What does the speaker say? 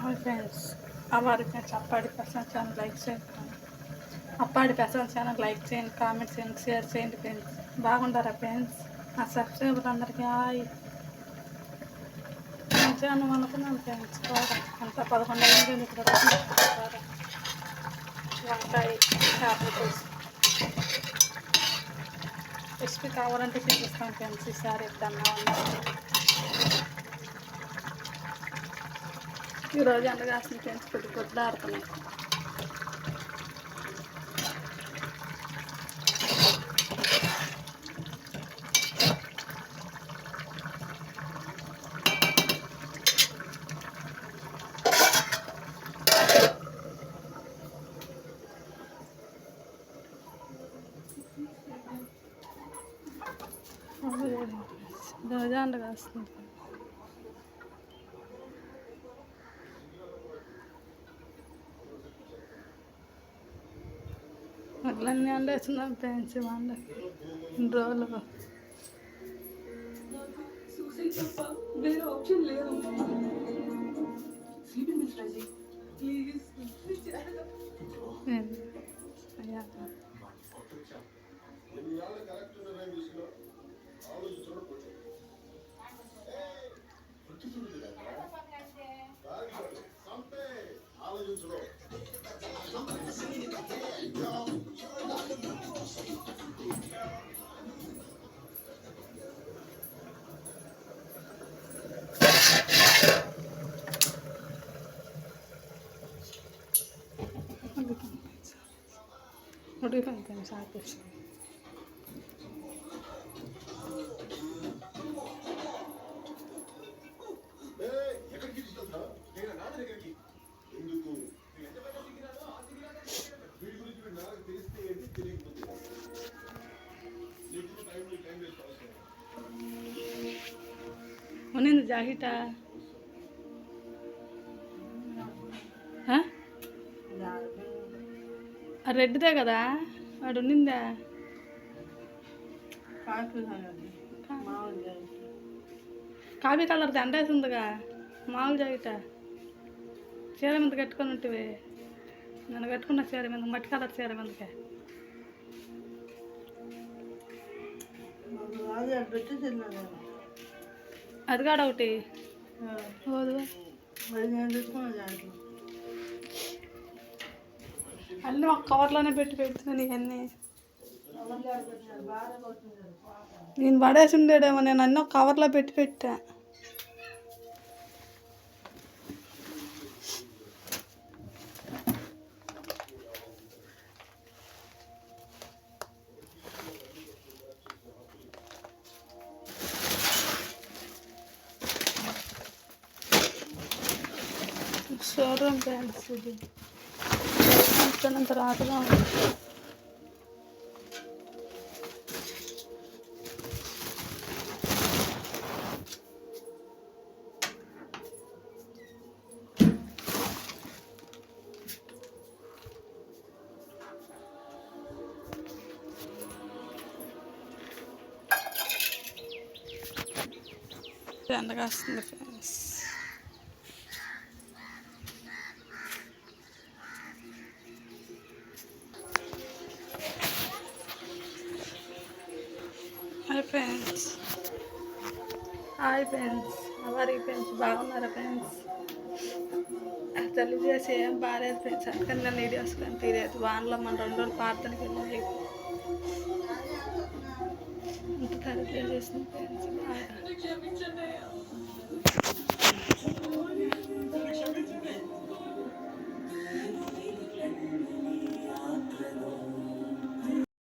Hi friends, हमारे friends అప్పాడి personal channel like చేయండి. అప్పాడి personal channel like చేయండి, కామెంట్ చేయండి, షేర్ చేయండి ఫ్రెండ్స్. బాగుంటారా ఫ్రెండ్స్? నా సబ్స్క్రైబర్ అందరికీ హాయ్. మంచిగా అనుకున్నాను ఫ్రెండ్స్. అంతా 11 అయింది ఇక్కడ వంకాయ చేపల పులుసు రెసిపీ కావాలంటే చూపిస్తాను ఫ్రెండ్స్. ఈసారి ఎప్పుడన్నా ఈరోజు ఎండగాసిన ఫ్రెండ్స్ కొద్ది కొద్దిగా ఆడుతున్నాయి. రోజు ఎండగాస్తుంది. అట్లన్నీ వండేస్తున్నాం ఫ్రెండ్స్. వండకి 2 రోజులు వేరే ఆప్షన్ లేదు. అయ్యా ఉడికిపోయింది సాపేసి. ఉన్నింది జాకెటా? రెడ్దే కదా వాడు ఉన్నిందా? కాఫీ కలర్ దండేసిందిగా మామూలు జాకెట. చీర మీద కట్టుకొని ఉంటివి. నేను కట్టుకున్న చీర మీద, మట్టి కలర్ చీర మీదకే. అది కాడ ఒకటి అన్నీ ఒక కవర్లోనే పెడుతున్నాను. ఇవన్నీ నేను పడేసి ఉండేడేమో. నేను అన్నీ ఒక కవర్లో పెట్టా. షోరూమ్ ఫ్రెండ్స్, ఇది అంత రాదుగా ఉంది. ఎండగా వస్తుంది ఫ్రెండ్స్. హాయ్ ఫ్రెండ్స్, అవరి ఫ్రెండ్స్. బాగున్నారా ఫ్రెండ్స్? తల్లి చేసి ఏం బాగాలేదు ఫ్రెండ్స్. అందుకని నేను వీడియోస్ కానీ తీరేది. వానలో మన 2 రోజులు ప్రార్థనకి వెళ్ళాలి. ఇంత తల్లి చేసేసింది ఫ్రెండ్స్.